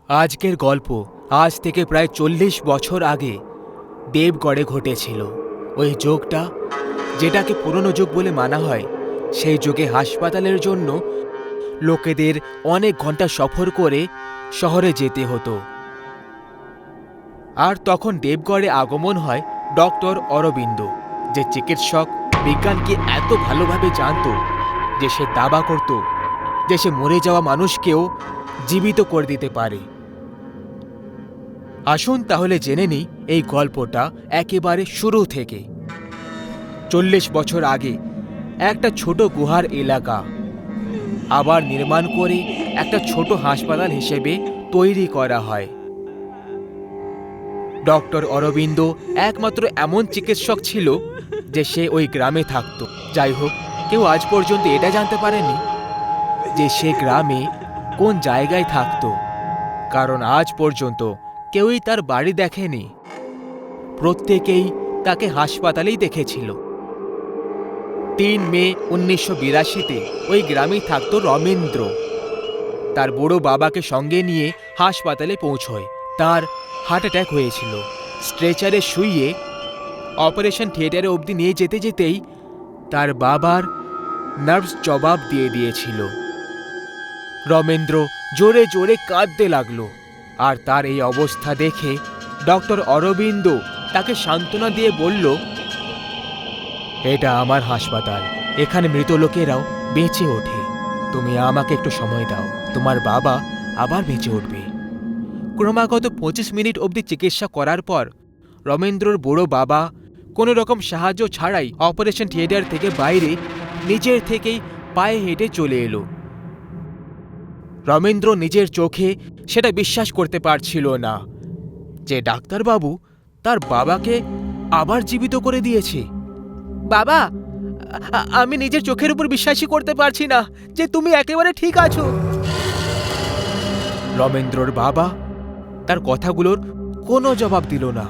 আজকের গল্প আজ থেকে প্রায় ৪০ বছর আগে দেবগড়ে ঘটেছিল। ওই যুগটা, যেটাকে পুরনো যুগ বলে মানা হয়, সেই যুগে হাসপাতালের জন্য লোকেদের অনেক ঘন্টা সফর করে শহরে যেতে হতো। আর তখন দেবগড়ে আগমন হয় ডক্টর অরবিন্দ, যে চিকিৎসক বিজ্ঞানকে এত ভালোভাবে জানত যে সে দাবা করত যে সে মরে যাওয়া মানুষকেও জীবিত করে দিতে পারে। আসুন তাহলে জেনে নিই এই গল্পটা একেবারে শুরু থেকে। ৪০ বছর আগে একটা ছোট গুহার এলাকা আবার নির্মাণ করে একটা ছোট হাসপাতাল হিসেবে তৈরি করা হয়। ডক্টর অরবিন্দ একমাত্র এমন চিকিৎসক ছিল যে সে ওই গ্রামে থাকত। যাই হোক, কেউ আজ পর্যন্ত এটা জানতে পারেনি যে সে গ্রামে কোন জায়গায় থাকত, কারণ আজ পর্যন্ত কেউই তার বাড়ি দেখেনি। প্রত্যেকেই তাকে হাসপাতালেই দেখেছিল। ৩ মে ১৯৮২-তে ওই গ্রামেই থাকত রমেন্দ্র। তার বুড়ো বাবাকে সঙ্গে নিয়ে হাসপাতালে পৌঁছয়। তার হার্ট অ্যাটাক হয়েছিল। স্ট্রেচারে শুইয়ে অপারেশন থিয়েটারে অবধি নিয়ে যেতে যেতেই তার বাবার নার্ভস জবাব দিয়ে দিয়েছিল। রমেন্দ্র জোরে জোরে কাঁদতে লাগলো। আর তার এই অবস্থা দেখে ডক্টর অরবিন্দ তাকে সান্ত্বনা দিয়ে বলল, এটা আমার হাসপাতাল, এখানে মৃত লোকেরাও বেঁচে ওঠে। তুমি আমাকে একটু সময় দাও, তোমার বাবা আবার বেঁচে উঠবে। ক্রমাগত ২৫ মিনিট অবধি চিকিৎসা করার পর রমেন্দ্রর বুড়ো বাবা কোনো রকম সাহায্য ছাড়াই অপারেশন থিয়েটার থেকে বাইরে নিজের থেকেই পায়ে হেঁটে চলে এলো। রমেন্দ্র নিজের চোখে সেটা বিশ্বাস করতে পারছিল না যে ডাক্তারবাবু তার বাবাকে আবার জীবিত করে দিয়েছে। বাবা, আমি নিজের চোখের উপর বিশ্বাসই করতে পারছি না যে তুমি একেবারে ঠিক আছো। রমেন্দ্রর বাবা তার কথাগুলোর কোনো জবাব দিল না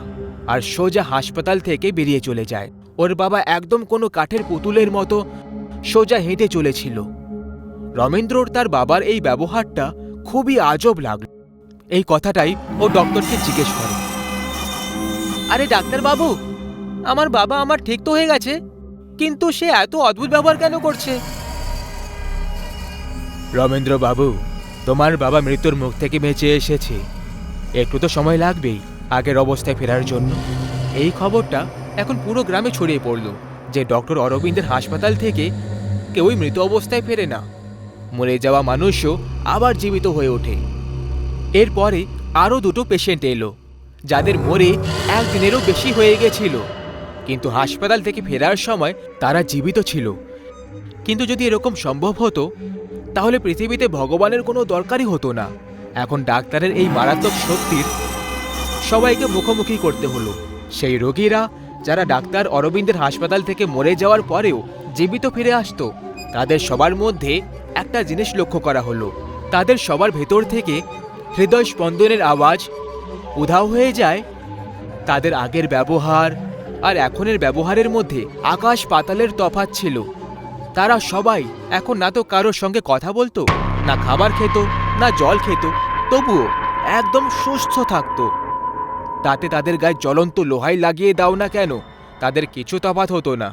আর সোজা হাসপাতাল থেকে বেরিয়ে চলে যায়। ওর বাবা একদম কোনো কাঠের পুতুলের মতো সোজা হেঁটে চলেছিল। রমেন্দ্রর তার বাবার এই ব্যবহারটা খুবই আজব লাগল। এই কথাটাই ও ডক্টরকে জিজ্ঞেস করে, আরে ডাক্তারবাবু, আমার বাবা আমার ঠিক তো হয়ে গেছে, কিন্তু সে এত অদ্ভুত ব্যবহার কেন করছে? রমেন্দ্র বাবু, তোমার বাবা মৃত্যুর মুখ থেকে বেঁচে এসেছে, একটু তো সময় লাগবেই আগের অবস্থায় ফেরার জন্য। এই খবরটা এখন পুরো গ্রামে ছড়িয়ে পড়ল যে ডক্টর অরবিন্দের হাসপাতাল থেকে কেউই মৃত অবস্থায় ফেরে না, মরে যাওয়া মানুষও আবার জীবিত হয়ে ওঠে। এরপরে আরও ২টো পেশেন্ট এলো যাদের মরে একদিনেরও বেশি হয়ে গেছিল, কিন্তু হাসপাতাল থেকে ফেরার সময় তারা জীবিত ছিল। কিন্তু যদি এরকম সম্ভব হতো তাহলে পৃথিবীতে ভগবানের কোনো দরকারই হতো না। এখন ডাক্তারের এই মারাত্মক শক্তির সবাইকে মুখোমুখি করতে হলো। সেই রোগীরা যারা ডাক্তার অরবিন্দের হাসপাতাল থেকে মরে যাওয়ার পরেও জীবিত ফিরে আসতো, তাদের সবার মধ্যে একটা জিনিস লক্ষ্য করা হলো, তাদের সবার ভেতর থেকে হৃদয় স্পন্দনের আওয়াজ উধাও হয়ে যায়। তাদের আগের ব্যবহার আর এখনের ব্যবহারের মধ্যে আকাশ পাতালের তফাৎ ছিল। তারা সবাই এখন না তো কারোর সঙ্গে কথা বলতো, না খাবার খেত, না জল খেত, তবুও একদম সুস্থ থাকতো। তাতে তাদের গায়ে জ্বলন্ত লোহাই লাগিয়ে দাও না কেন, তাদের কিছু তফাৎ হতো না।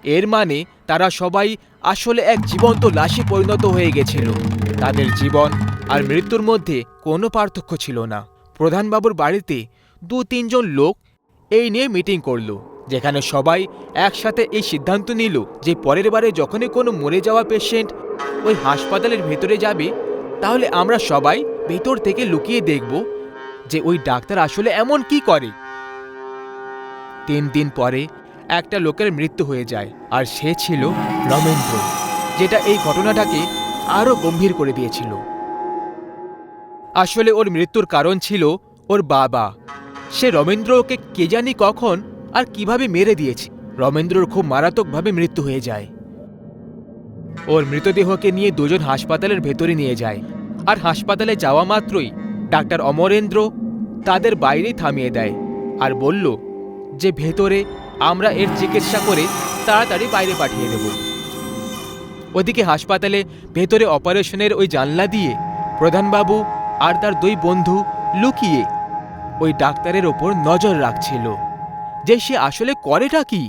এর মানে তারা সবাই আসলে এক জীবন্ত লাশে পরিণত হয়ে গেছিল। তাদের জীবন আর মৃত্যুর মধ্যে কোনো পার্থক্য ছিল না। প্রধানবাবুর বাড়িতে ২-৩ জন লোক এই নিয়ে মিটিং করলো, যেখানে সবাই একসাথে এই সিদ্ধান্ত নিল যে পরের বারে যখনই কোনো মরে যাওয়া পেশেন্ট ওই হাসপাতালের ভেতরে যাবে, তাহলে আমরা সবাই ভেতর থেকে লুকিয়ে দেখব যে ওই ডাক্তার আসলে এমন কি করে। ৩ দিন পরে একটা লোকের মৃত্যু হয়ে যায়, আর সে ছিল রমেন্দ্র, যেটা এই ঘটনাটাকে আরো গম্ভীর করে দিয়েছিল। আসলে ওর মৃত্যুর কারণ ছিল ওর বাবা। সে রমেন্দ্রকে কে জানি কখন আর কিভাবে মেরে দিয়েছে। রমেন্দ্রর খুব মারাত্মকভাবে মৃত্যু হয়ে যায়। ওর মৃতদেহকে নিয়ে ২ জন হাসপাতালের ভেতরে নিয়ে যায়, আর হাসপাতালে যাওয়া মাত্রই ডাক্তার অমরেন্দ্র তাদের বাইরেই থামিয়ে দেয় আর বলল যে ভেতরে আমরা এর চিকিৎসা করে তাড়াতাড়ি বাইরে পাঠিয়ে দেব। ওদিকে হাসপাতালে ভেতরে অপারেশনের ওই জানলা দিয়ে প্রধানবাবু আর তার দুই বন্ধু লুকিয়ে ওই ডাক্তারের ওপর নজর রাখছিল যে সে আসলে করেটা কি।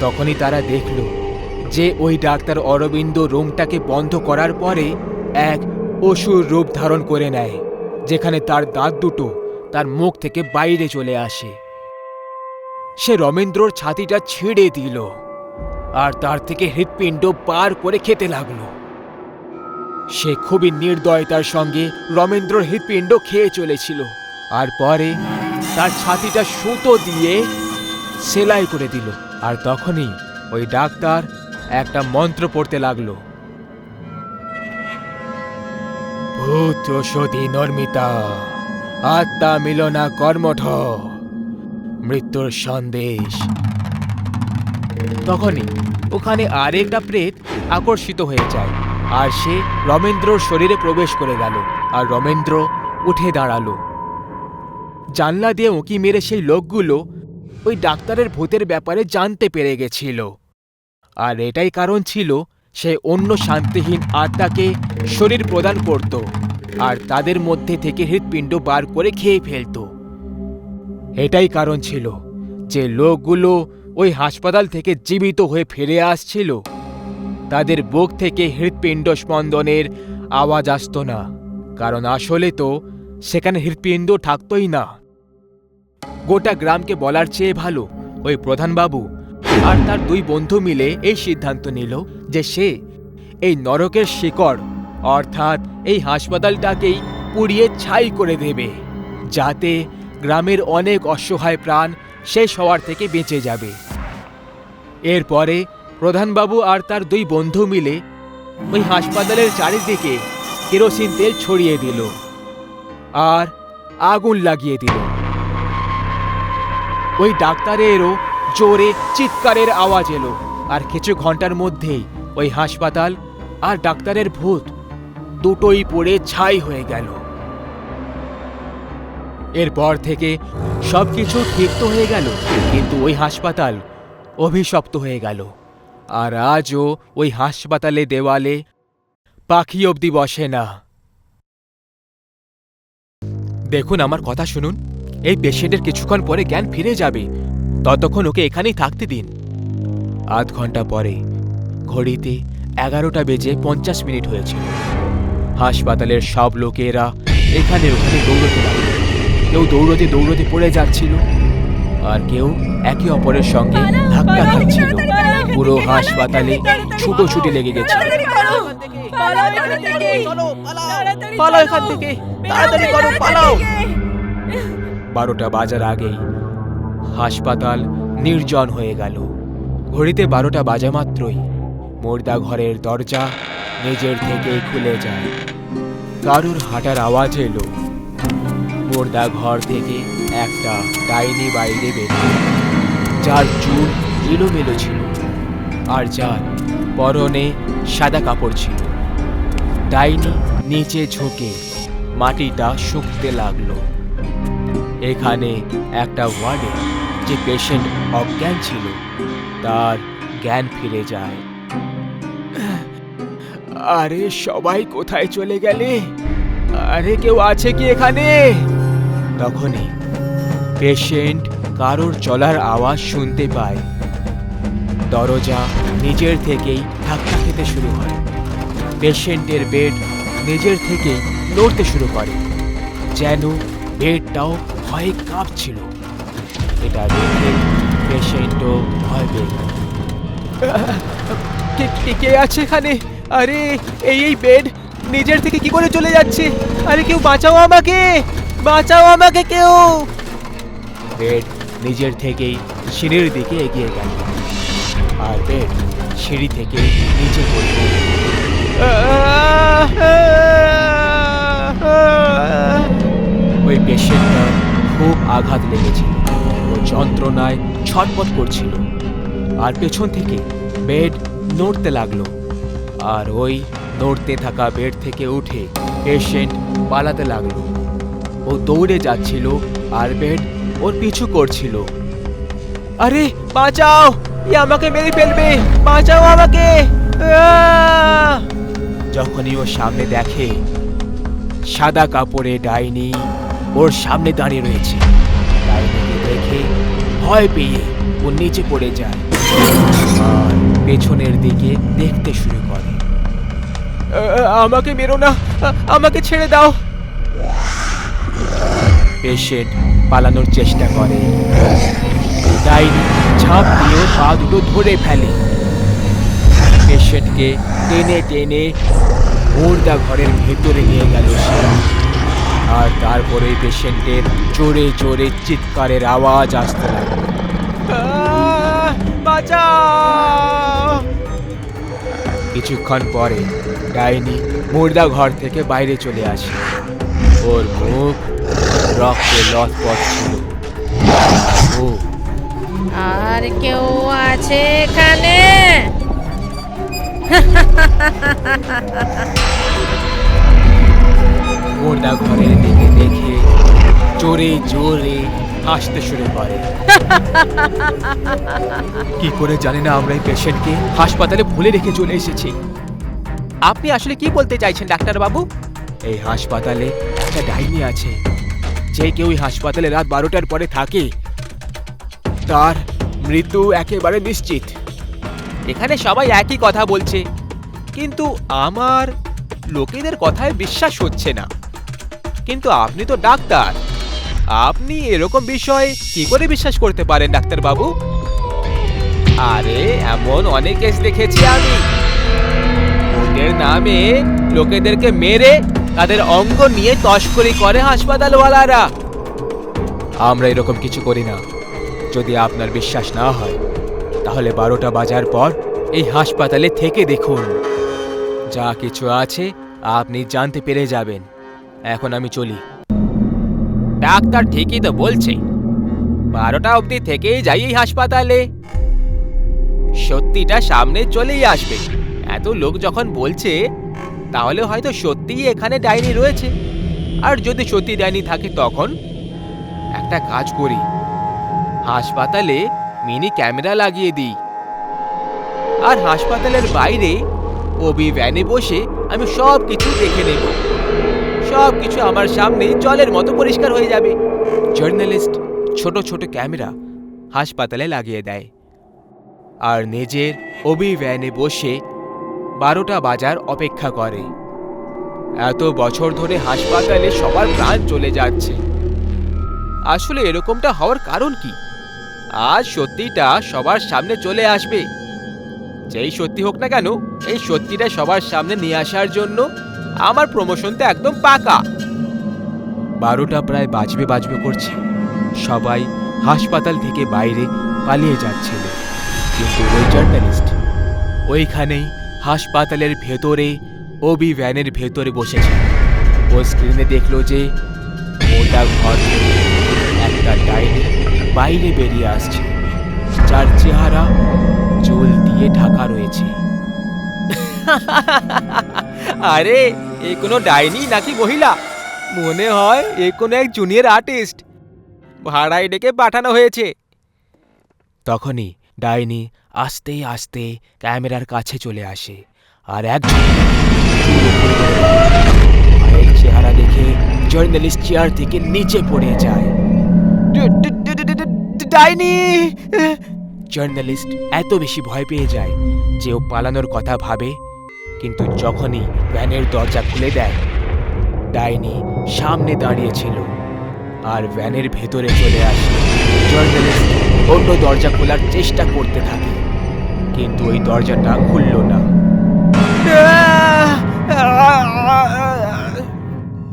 তখনই তারা দেখল যে ওই ডাক্তার অরবিন্দ রুমটাকে বন্ধ করার পরে এক অসুর রূপ ধারণ করে নেয়, যেখানে তার দাঁত দুটো তার মুখ থেকে বাইরে চলে আসে। সে রমেন্দ্রর ছাতিটা ছিঁড়ে দিল আর তার থেকে হৃৎপিণ্ড পার করে খেতে লাগলো। সে খুবই নির্দয়তার সঙ্গে রমেন্দ্রর হৃৎপিণ্ড খেয়ে চলেছিল আর পরে তার ছাতিটা সুতো দিয়ে সেলাই করে দিল। আর তখনই ওই ডাক্তার একটা মন্ত্র পড়তে লাগলো, ভূত সতী নর্মিতা আত্মা মিলনা কর্মঠ মৃত্যুর সন্দেশ। তখনই ওখানে আরেকটা প্রেত আকর্ষিত হয়ে যায় আর সে রমেন্দ্রর শরীরে প্রবেশ করে গেল আর রমেন্দ্র উঠে দাঁড়ালো। জানলা দিয়ে উঁকি মেরে সেই লোকগুলো ওই ডাক্তারের ভূতের ব্যাপারে জানতে পেরে গেছিল আর এটাই কারণ ছিল সে অন্য শান্তিহীন আত্মাকে শরীর প্রদান করত আর তাদের মধ্যে থেকে হৃৎপিণ্ড বার করে খেয়ে ফেলত। এটাই কারণ ছিল যে লোকগুলো ওই হাসপাতাল থেকে জীবিত হয়ে ফিরে আসছিল তাদের বুক থেকে হৃৎপিণ্ড স্পন্দনের আওয়াজ আসতো না, কারণ আসলে তো সেখানে হৃৎপিণ্ড থাকতই না। গোটা গ্রামকে বলার চেয়ে ভালো ওই প্রধানবাবু আর তার দুই বন্ধু মিলে এই সিদ্ধান্ত নিল যে সে এই নরকের শিকড় অর্থাৎ এই হাসপাতালটাকেই পুড়িয়ে ছাই করে দেবে, যাতে গ্রামের অনেক অসহায় প্রাণ শেষ হওয়ার থেকে বেঁচে যাবে। এরপরে প্রধানবাবু আর তার দুই বন্ধু মিলে ওই হাসপাতালের চারিদিকে কেরোসিন তেল ছড়িয়ে দিল আর আগুন লাগিয়ে দিল। ওই ডাক্তারেরও জোরে চিৎকারের আওয়াজ এলো আর কিছু ঘন্টার মধ্যেই ওই হাসপাতাল আর ডাক্তারের ভূত দুটোই পড়ে ছাই হয়ে গেল। এরপর থেকে সবকিছু ঠিক তো হয়ে গেল, কিন্তু ওই হাসপাতাল অভিশপ্ত হয়ে গেল আর আজও ওই হাসপাতালে দেওয়ালে পাখি অবধি বসে না। দেখুন, আমার কথা শুনুন, এই পেশেন্টের কিছুক্ষণ পরে জ্ঞান ফিরে যাবে, ততক্ষণ ওকে এখানেই থাকতে দিন। আধ ঘন্টা পরে ঘড়িতে 11:50 হয়েছিল। হাসপাতালের সব লোকেরা এখানে ওখানে দৌড়তে লাগলো। কেউ দৌড়তে দৌড়তে পড়ে যাচ্ছিল আর কেউ একে অপরের সঙ্গে ধাক্কা খাচ্ছিল। পুরো হাসপাতালে ছুটোছুটি লেগে গেছে। পালাও এখান থেকে, তাড়াতাড়ি করো, পালাও। 12টা বাজার আগেই হাসপাতাল নির্জন হয়ে গেল। ঘড়িতে 12টা বাজা মাত্রই মুর্দা ঘরের দরজা নিজের থেকেই খুলে যায়। কারুর হাঁটার আওয়াজ এলো। মুর্দা ঘর থেকে একটা ডাইনি বাইরে বেরিয়ে, যার চুল এলোমেলো ছিল আর যার পরনে সাদা কাপড় ছিল। ডাইনি নিচে ঝুঁকে মাটিটা শুকতে লাগলো। এখানে একটা ওয়ার্ডে যে পেশেন্ট অজ্ঞান ছিল তার জ্ঞান ফিরে যায়। আরে সবাই কোথায় চলে গেলে? আরে কেউ আছে কি এখানে? তখনই পেশেন্ট কারোর চলার আওয়াজ শুনতে পায়। দরজা নিজের থেকেই ধাক্কা খেতে শুরু হয়। পেশেন্টের বেড নিজের থেকেই নড়তে শুরু করে, যেন বেডটাও ভয়ে কাঁপছিল। এটা দেখে পেশেন্টও ভয় পেল। কে আছে এখানে? আরে এই বেড নিজের থেকে কি করে চলে যাচ্ছে? আরে কেউ বাঁচাও আমাকে, বাঁচাও আমাকে কেউ। বেড নিজের থেকেই সিঁড়ির দিকে এগিয়ে গেল আর বেড সিঁড়ি থেকে নিচে পড়ল। ওই পেশেন্টটা খুব আঘাত লেগেছিল, ও যন্ত্রণায় ছটফট করছিল আর পেছন থেকে বেড নড়তে লাগলো। আর ওই নড়তে থাকা বেড থেকে উঠে পেশেন্ট পালাতে লাগলো। ও দৌড়ে যাচ্ছিল আর বেড ওর পিছু করছিল। আরে বাঁচাও, এ আমাকে মেরে ফেলবে, বাঁচাও আমাকে। যখনই ও সামনে দেখে সাদা কাপড়ে ডাইনি ওর সামনে দাঁড়িয়ে রয়েছে। ডাইনিকে দেখে ভয় পেয়ে ও নিচে পড়ে যায় আর পেছনের দিকে দেখতে শুরু করে। আমাকে মেরো না, আমাকে ছেড়ে দাও। পেশেন্ট পালানোর চেষ্টা করে। ডাইনি ঝাঁপ দিয়ে পা দুটো ধরে ফেলে। পেশেন্টকে টেনে টেনে মুর্দা ঘরের ভেতরে নিয়ে গেল সে। আর তারপরে পেশেন্টের জোরে জোরে চিৎকারের আওয়াজ আসতে লাগলো। বাঁচাও! কিছুক্ষণ পরে ডাইনি মুর্দা ঘর থেকে বাইরে চলে আসে। ওর মুখ রক্তে লথপথ ছিল। ও আর কেউ আছে এখানে? মুর্দা ঘরের দিকে দেখে জোরে জোরে হাসতে শুরু করে। কি করে জানি না আমরা এই পেশেন্টকে হাসপাতালে ভুলে রেখে চলে এসেছি। আপনি আসলে কি বলতে চাইছেন ডাক্তার বাবু? এই হাসপাতালে একটা ডাইনি আছে। যে কেউ এই হাসপাতালে রাত 12টার পরে থাকে তার মৃত্যু একেবারে নিশ্চিত। এখানে সবাই একই কথা বলছে, কিন্তু আমার লোকেদের কথায় বিশ্বাস হচ্ছে না। কিন্তু আপনি তো ডাক্তার, আপনি এরকম বিষয়ে কি করে বিশ্বাস করতে পারেন ডাক্তার বাবু? আরে এমন অনেক কেস দেখেছি আমি। ওদের নামে লোকেদেরকে মেরে তাদের অঙ্গ নিয়ে তস্করি করে হাসপাতালওয়ালারা। আমরা এরকম কিছু করি না। যদি আপনার বিশ্বাস না হয় তাহলে 12টা বাজার পর এই হাসপাতালে থেকে দেখুন। যা কিছু আছে আপনি জানতে পেরে যাবেন। এখন আমি চলি। ডাক্তার ঠিকই তো বলছে, 12টা অবধি থেকেই যাই এই হাসপাতালে। সত্যিটা সামনে চলেই আসবে। এত লোক যখন বলছে তাহলে হয়তো সত্যিই এখানে ডাইনি রয়েছে। আর যদি সত্যি ডাইনি থাকে তখন একটা কাজ করি, হাসপাতালে মিনি ক্যামেরা লাগিয়ে দিই। আর হাসপাতালের বাইরে ওবি ভ্যানে বসে আমি সব কিছু দেখে নেব। সব কিছু আমার সামনে জলের মতো পরিষ্কার হয়ে যাবে। জার্নালিস্ট ছোট ছোট ক্যামেরা হাসপাতালে লাগিয়ে দেয় আর নিজের ওবি ভ্যানে বসে 12টা বাজার অপেক্ষা করে। এত বছর ধরে হাসপাতালে সবার প্রাণ চলে যাচ্ছে। আসলে এরকমটা হওয়ার কারণ কি? আজ সত্যিটা সবার সামনে চলে আসবে। যেই সত্যি হোক না কেন, এই সত্যিটা সবার সামনে নিয়ে আসার জন্য আমার প্রমোশন তো একদম পাকা। 12টা প্রায় বাজবে করছে। সবাই হাসপাতাল থেকে বাইরে পালিয়ে যাচ্ছিল, কিন্তু ওই জার্নালিস্ট ওইখানেই হাসপাতালের ভেতরে ওবি ভ্যানের ভেতরে বসেছে। ও স্ক্রিনে দেখলো যে ওটা ঘর থেকে একটা ডাইনি বাইরে বেরিয়ে আসছে, যার চেহারা চুল দিয়ে ঢাকা রয়েছে। আরে এ কোনো ডাইনি নাকি মহিলা? মনে হয় এ কোনো এক জুনিয়র আর্টিস্ট, ভাড়ায় ডেকে পাঠানো হয়েছে। তখনই ডাইনি আস্তে আস্তে ক্যামেরার কাছে চলে আসে আর একজন চেহারা দেখে জার্নালিস্ট চেয়ার থেকে নিচে পড়ে যায়। ডাইনি! জার্নালিস্ট এত বেশি ভয় পেয়ে যায় যে ও পালানোর কথা ভাবে, কিন্তু যখনই ভ্যানের দরজা খুলে দেয় ডাইনি সামনে দাঁড়িয়েছিল আর ভ্যানের ভেতরে চলে আসে। জার্নালিস্ট অন্য দরজা খোলার চেষ্টা করতে থাকে, কিন্তু ওই দরজাটা খুলল না।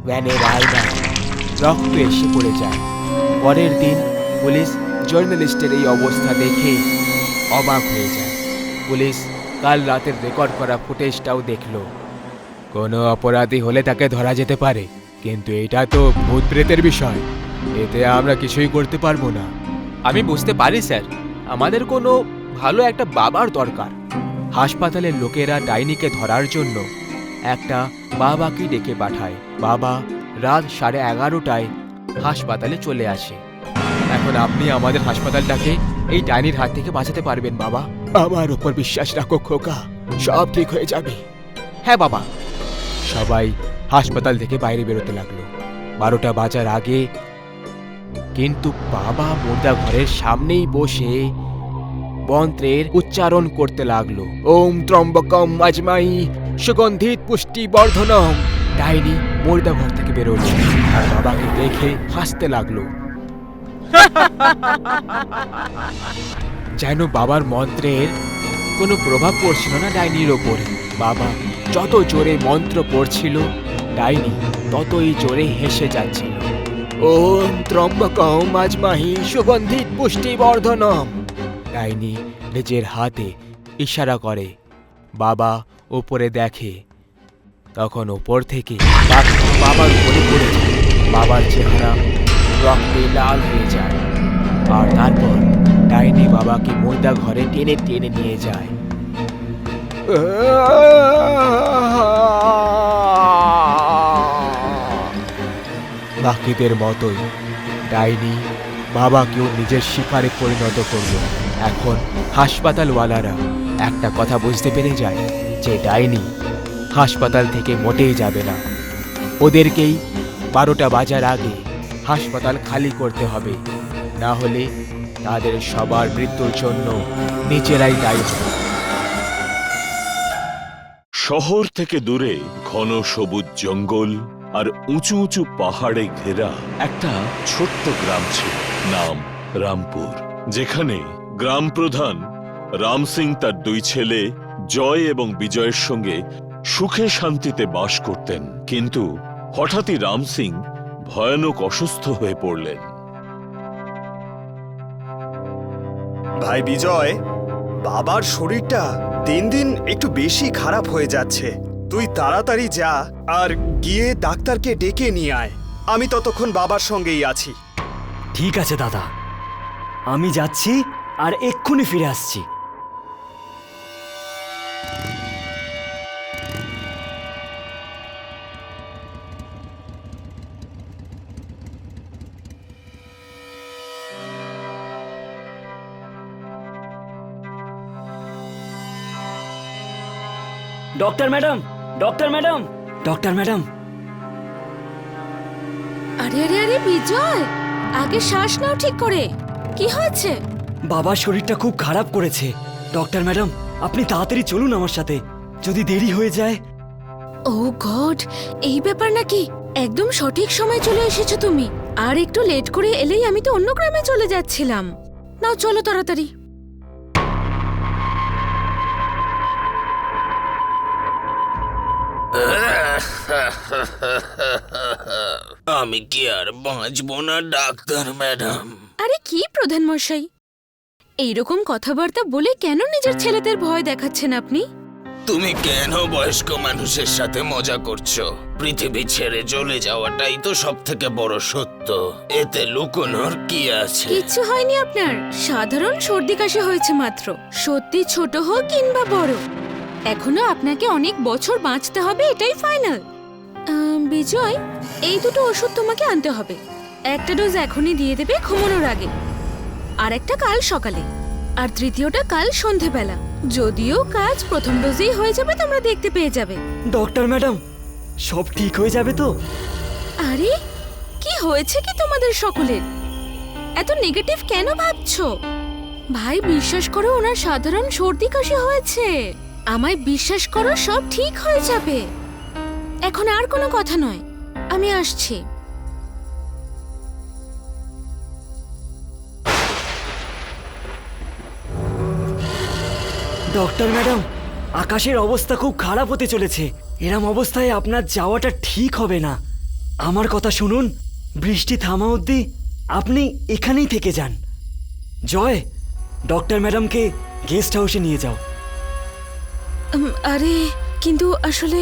ভ্যানের আয়না রক্ত এসে পড়ে যায়। পরের দিন পুলিশ জার্নালিস্টের এই অবস্থা দেখে অবাক হয়ে যায়। পুলিশ কাল রাতের রেকর্ড করা ফুটেজটাও দেখলো। কোনো অপরাধী হলে তাকে ধরা যেতে পারে, কিন্তু এটা তো ভূত প্রেতের বিষয়, এতে আমরা কিছুই করতে পারবো না। আমি বুঝতে পারি স্যার, আমাদের কোনো ভালো একটা বাবার দরকার। হাসপাতালের লোকেরা ডাইনিকে ধরার জন্য একটা বাবাকে ডেকে পাঠায়। বাবা রাত 11:30টায় হাসপাতালে চলে আসে। এখন আপনি আমাদের হাসপাতালটাকে এই ডাইনির হাত থেকে বাঁচাতে পারবেন বাবা। আমার উপর বিশ্বাস রাখো খোকা, সব ঠিক হয়ে যাবে। হ্যাঁ বাবা। সবাই হাসপাতাল থেকে বাইরে বেরোতে লাগলো। 12টা বাজার আগে কিন্তু বাবা মুর্দা ঘরের সামনেই বসে মন্ত্রের উচ্চারণ করতে লাগলো। ওম ত্রম্বকম আজমাই সুগন্ধিত পুষ্টি বর্ধনম। ডাইনি মুর্দা ঘর থেকে বেরোলো আর বাবাকে দেখে হাসতে লাগলো। যেন বাবার মন্ত্রের কোনো প্রভাব পড়ছিল না ডাইনির ওপরে। বাবা যত জোরে মন্ত্র পড়ছিল, ডাইনি ততই জোরে হেসে যাচ্ছিল। ওম ত্রম্বকম আজমাহি সুগন্ধিত পুষ্টি বর্ধনম। ডাইনি নিজের হাতে ইশারা করে। বাবা উপরে দেখে, তখন ওপর থেকে বাবার উপরে পড়ে যায়। বাবার চেহারা রক্তে লাল হয়ে যায় আর তারপর ডাইনি বাবাকে মুর্দা ঘরে টেনে টেনে নিয়ে যায়। বাকিদের মতোই ডাইনি বাবাকেও নিজের শিকারে পরিণত করল। এখন হাসপাতালওয়ালারা একটা কথা বুঝতে পেরে যায় যে ডাইনি হাসপাতাল থেকে মোটেই যাবে না। ওদেরকেই 12টা বাজার আগে হাসপাতাল খালি করতে হবে, না হলে তাদের সবার মৃত্যুর জন্য নিজেরাই দায়ী হবে। শহর থেকে দূরে ঘন সবুজ জঙ্গল আর উঁচু উঁচু পাহাড়ে ঘেরা একটা ছোট্ট গ্রাম ছিল, নাম রামপুর। যেখানে গ্রাম প্রধান রাম সিং তার 2 ছেলে জয় এবং বিজয়ের সঙ্গে সুখে শান্তিতে বাস করতেন। কিন্তু হঠাৎই রাম সিং ভয়ানক অসুস্থ হয়ে পড়লেন। ভাই বিজয়, বাবার শরীরটা দিন দিন একটু বেশি খারাপ হয়ে যাচ্ছে। তুই তাড়াতাড়ি যা আর গিয়ে ডাক্তারকে ডেকে নিয়ে আয়। আমি ততক্ষণ বাবার সঙ্গেই আছি। ঠিক আছে দাদা, আমি যাচ্ছি আর এক্ষুনি ফিরে আসছি। Doctor madam, doctor madam, doctor madam. আরে আরে আরে বিজয়, আগে শ্বাস নাও ঠিক করে। কি হয়েছে? বাবার শরীরটা খুব খারাপ করেছে। ডক্টর ম্যাডাম, আপনি তাড়াতাড়ি চলুন আমার সাথে, যদি দেরি হয়ে যায়। ও গড, এই ব্যাপার নাকি? একদম সঠিক সময় চলে এসেছো তুমি। আর একটু লেট করে এলেই আমি তো অন্য গ্রামে চলে যাচ্ছিলাম। নাও চলো তাড়াতাড়ি। আমি কি আর বাঁচবো না ডাক্তার ম্যাডাম? আরে কি প্রধান মশাই, এইরকম কথাবার্তা বলে কেন নিজের ছেলেদের ভয় দেখাচ্ছেন আপনি? তুমি কেন বয়স্ক মানুষের সাথে মজা করছো? পৃথিবী ছেড়ে চলে যাওয়াটাই তো সব থেকে বড় সত্য। এতে লুকোনোর কি আছে? কিচ্ছু হয়নি আপনার, সাধারণ সর্দি কাশি হয়েছে মাত্র। সত্যি ছোট হোক কিংবা বড়, এখনো আপনাকে অনেক বছর বাঁচতে হবে, এটাই ফাইনাল। বিজয়, এই দুটো ওষুধ তোমাকে আনতে হবে। একটা ডোজ এখনই দিয়ে দেবে ঘুমানোর আগে, আর একটা কাল সকালে, আর তৃতীয়টা কাল সন্ধেবেলা। যদিও কাজ প্রথম ডোজেই হয়ে যাবে, তোমরা দেখতে পেয়ে যাবে। ডক্টর ম্যাডাম, সব ঠিক হয়ে যাবে তো? আরে কি হয়েছে কি তোমাদের সকলের? এত নেগেটিভ কেন ভাবছো? ভাই বিশ্বাস করো, ওনার সাধারণ সর্দি কাশি হয়েছে। আমায় বিশ্বাস করো, সব ঠিক হয়ে যাবে। এখন আর কোনো কথা নয়, আমি আসছি। ডক্টর ম্যাডাম, আকাশের অবস্থা খুব খারাপ হতে চলেছে। এরম অবস্থায় আপনার যাওয়াটা ঠিক হবে না। আমার কথা শুনুন, বৃষ্টি থামা অবধি আপনি এখানেই থেকে যান। জয়, ডক্টর ম্যাডামকে গেস্ট হাউসে নিয়ে যাও। আরে কিন্তু আসলে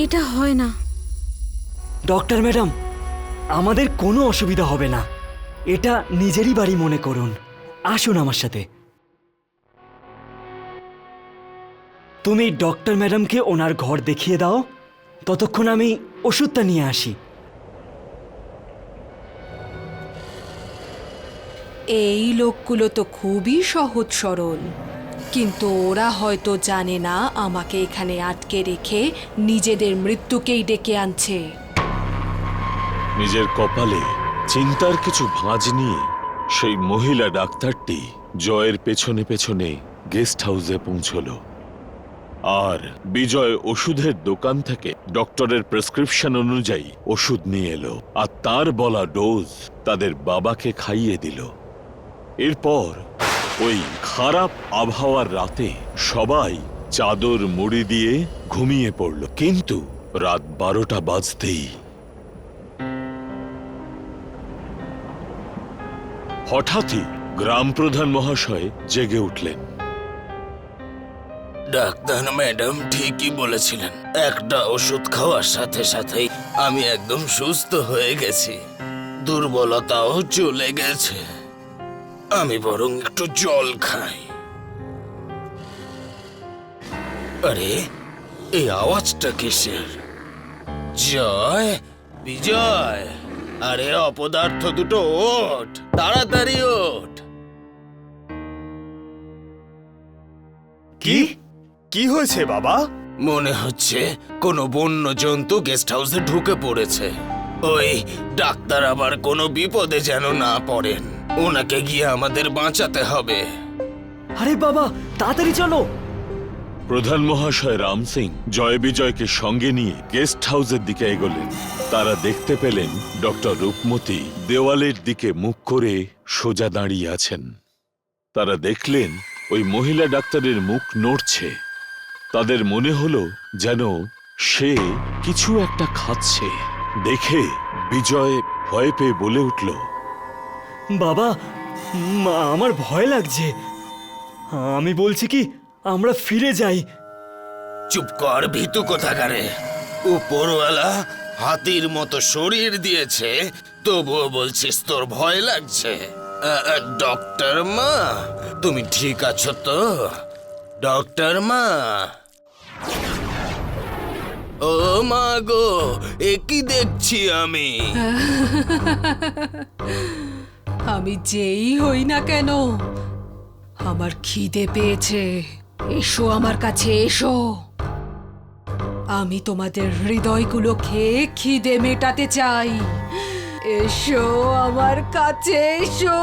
এটা হয় না। ডক্টর ম্যাডাম, আমাদের কোনো অসুবিধা হবে না। এটা নিজেরই বাড়ি মনে করুন। আসুন আমার সাথে। তুমি ডক্টর ম্যাডামকে ওনার ঘর দেখিয়ে দাও, ততক্ষণ আমি ওষুধটা নিয়ে আসি। এই লোকগুলো তো খুবই সহজ সরল। কিন্তু ওরা হয়তো জানে না আমাকে এখানে আটকে রেখে নিজেদের মৃত্যুকেই ডেকে আনছে। নিজের কপালে চিন্তার কিছু ভাঁজ নিয়ে সেই মহিলা ডাক্তারটি জয়ের পেছনে পেছনে গেস্ট হাউসে পৌঁছল। আর বিজয় ওষুধের দোকান থেকে ডক্টরের প্রেসক্রিপশন অনুযায়ী ওষুধ নিয়ে এলো আর তার বলা ডোজ তাদের বাবাকে খাইয়ে দিল। এরপর ওই খারাপ আবহাওয়ার রাতে সবাই চাদর মুড়ি দিয়ে ঘুমিয়ে পড়ল। কিন্তু রাত 12টা বাজতেই হঠাৎই গ্রাম প্রধান মহাশয় জেগে উঠলেন। ডাক্তার ম্যাডাম ঠিকই বলেছিলেন, একটা ওষুধ খাওয়ার সাথে সাথেই আমি একদম সুস্থ হয়ে গেছি, দুর্বলতাও চলে গেছে। আমি বরং একটু জল খাই। আরে এই আওয়াজটা কিসের? জয়, বিজয়, আরে অপদার্থ দুটো ওঠ, তাড়াতাড়ি ওঠ। কি কি হয়েছে বাবা? মনে হচ্ছে কোনো বন্য জন্তু গেস্ট হাউসে ঢুকে পড়েছে। ওই ডাক্তার আবার কোনো বিপদে যেন না পড়েন। ওনাকে গিয়ে আমাদের বাঁচাতে হবে। আরে বাবা, তাড়াতাড়ি চলো। প্রধান মহাশয় রাম সিং জয় বিজয়কে সঙ্গে নিয়ে গেস্ট হাউসের দিকে এগোলেন। তারা দেখতে পেলেন ডক্টর রূপমতি দেওয়ালের দিকে মুখ করে সোজা দাঁড়িয়ে আছেন। তারা দেখলেন ওই মহিলা ডাক্তারের মুখ নড়ছে। তাদের মনে হলো যেন সে কিছু একটা খাচ্ছে। দেখে বিজয় ভয় পেয়ে বলে উঠল, বাবা, আমার ভয় লাগছে। আমি বলছি কি, আমরা ফিরে যাই। চুপ কর ভীতু কোথাকারে। উপরওয়ালা হাতির মতো শরীর দিয়েছে, তবুও বলছিস তোর ভয় লাগছে? ডক্টর মা, তুমি ঠিক আছো তো? ডক্টর মা। ও মা গো, এ কি দেখছি আমি? আমি যেই হই না কেন, আমার খিদে পেয়েছে। এসো আমার কাছে, এসো। আমি তোমাদের হৃদয়গুলো খেয়ে খিদে মেটাতে চাই। এসো আমার কাছে, এসো।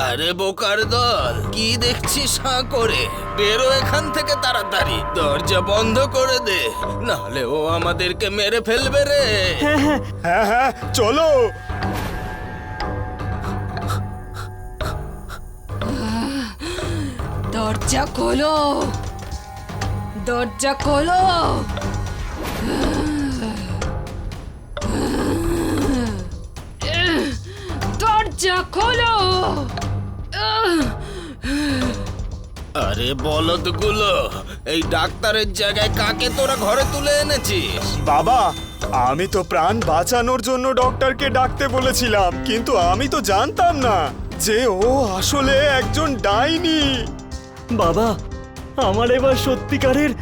আরে বোকার দল, কি দেখছিস হাঁ করে? বেরো এখান থেকে তাড়াতাড়ি, দরজা বন্ধ করে দে, নাহলে ও আমাদেরকে মেরে ফেলবে রে। হ্যাঁ হ্যাঁ, চলো। দরজা খোলো, দরজা খোলো। দরজা খোলো। আরে বলদগুলো, এই ডাক্তারের জায়গায় কাকে তোরা ঘরে তুলে এনেছিস? বাবা, আমি তো প্রাণ বাঁচানোর জন্য ডক্টরকে ডাকতে বলেছিলাম, কিন্তু আমি তো জানতাম না যে ও আসলে একজন ডাইনি। বাবা, আমার এবার সত্যিকারের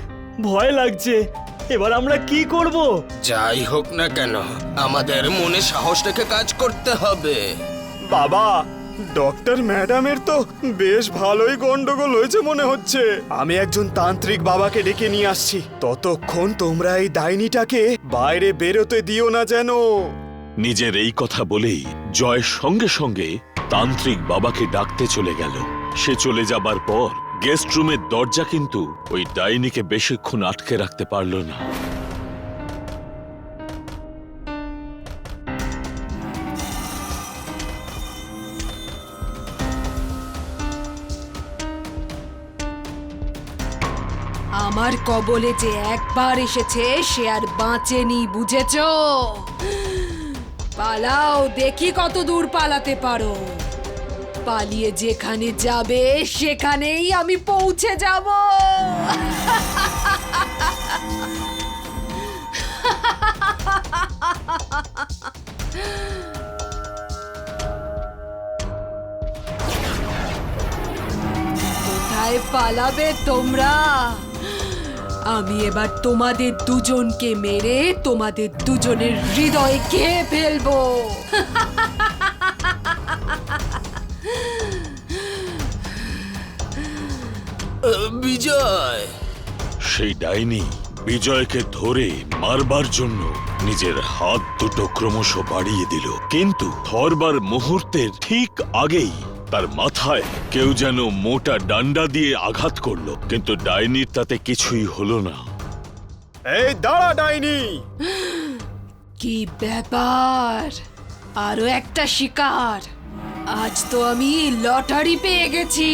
ভয় লাগছে। এবার আমরা কি করব? যাই হোক না কেন, আমাদের মনে সাহস রেখে কাজ করতে হবে। বাবা, ডক্টর ম্যাডামের তো বেশ ভালোই গন্ডগোল হয়েছে মনে হচ্ছে। আমি একজন তান্ত্রিক বাবাকে ডেকে নিয়ে আসছি। ততক্ষণ তোমরা এই ডাইনিটাকে বাইরে বেরোতে দিও না যেন। নিজের এই কথা বলেই জয় সঙ্গে সঙ্গে তান্ত্রিক বাবাকে ডাকতে চলে গেল। সে চলে যাবার পর গেস্ট রুমের দরজা কিন্তু ওই ডাইনিকে বেশিক্ষণ আটকে রাখতে পারল না। আমার কবলে যে একবার এসেছে সে আর বাঁচেনি, বুঝেছো? পালাও, দেখি কত দূর পালাতে পারো। পালিয়ে যেখানে যাবে সেখানেই আমি পৌঁছে যাব। কোথায় পালাবে তোমরা? আমি এবার তোমাদের দুজনকে মেরে তোমাদের দুজনের হৃদয় খেয়ে ফেলবো। বিজয়, সেই ডাইনি বিজয়কে ধরে মারবার জন্য নিজের হাত দুটো ক্রমশ বাড়িয়ে দিল, কিন্তু ধরবার মুহূর্তের ঠিক আগেই তার মাথায় কেউ যেন মোটা ডান্ডা দিয়ে আঘাত করলো, কিন্তু ডাইনির তাতে কিছুই হলো না। এই দাঁড়া ডাইনি! কি ব্যাপার, আরো একটা শিকার। আজ তো আমি লটারি পেয়ে গেছি।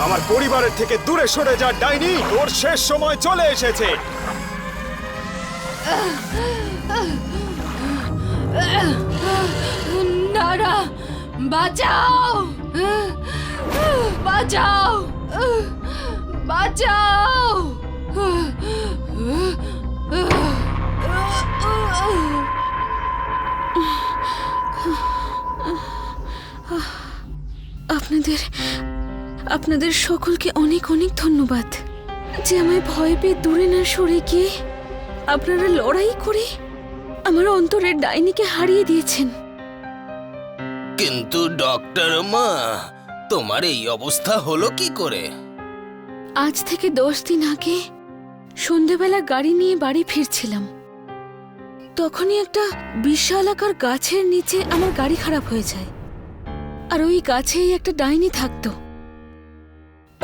আমার পরিবারের থেকে দূরে সরে যা ডাইনি, তোর শেষ সময় চলে এসেছে। না না, বাঁচাও, বাঁচাও, বাঁচাও। আপনাদের সকলকে অনেক অনেক ধন্যবাদ যে আমায় ভয় পেয়ে দূরে না সরে গিয়ে আপনারা লড়াই করে আমার অন্তরের ডাইনিকে হারিয়ে দিয়েছেন। কিন্তু ডক্টর মা, তোমার এই অবস্থা হলো কি করে? আজ থেকে 10 দিন আগে সন্ধেবেলা গাড়ি নিয়ে বাড়ি ফিরছিলাম, তখনই একটা বিশালাকার গাছের নিচে আমার গাড়ি খারাপ হয়ে যায়। আর ওই গাছেই একটা ডাইনি থাকতো,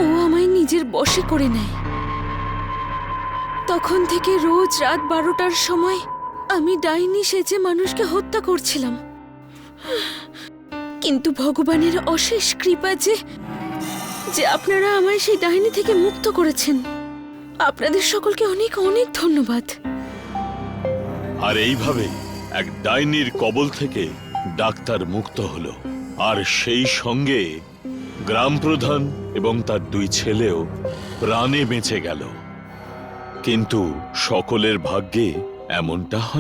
ও আমায় নিজের বশে করে নেয়। তখন থেকে রোজ রাত 12টার সময় আমি ডাইনি সেজে মানুষকে হত্যা করছিলাম। কিন্তু ভগবানের অশেষ কৃপা যে আপনারা আমায় সেই ডাইনি থেকে মুক্ত করেছেন। আপনাদের সকলকে অনেক অনেক ধন্যবাদ। আর এইভাবে এক ডাইনির কবল থেকে ডাক্তার মুক্ত হলো, আর সেই সঙ্গে গ্রাম প্রধান এবং তার 2 ছেলেও প্রাণে বেঁচে গেল। কিন্তু সকলের ভাগ্যে এমনটা হয়